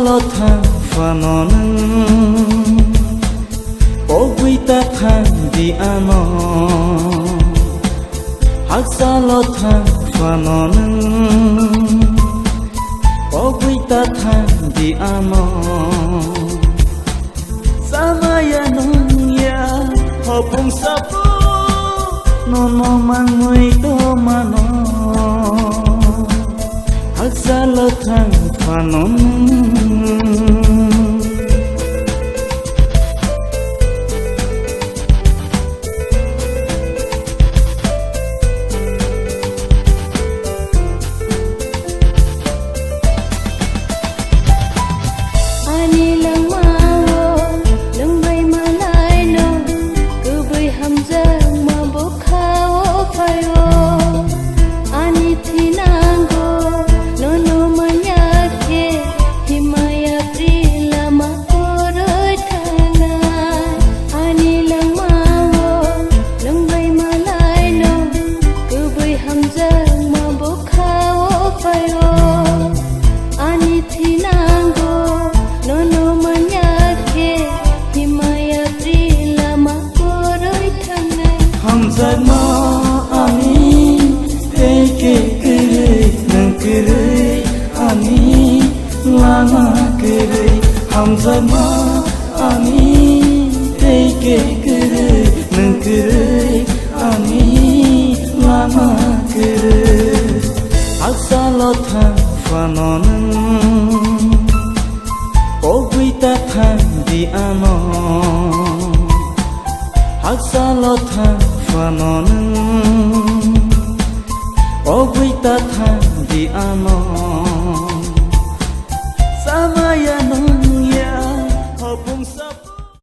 lo thang pha nó nâng ô quy ta thang đi ano hắc xa lo thang pha nó nâng ô quy ta thang đi ano sama ya nong ya hopung sapo no no mang người to mà nó hắc xa lo thang pha nó Hamzama ani teke kere nang kere ani lama kere aksa lo thang pha no nang o quy ta thang di ano aksa lo thang pha no nang o quy ta thang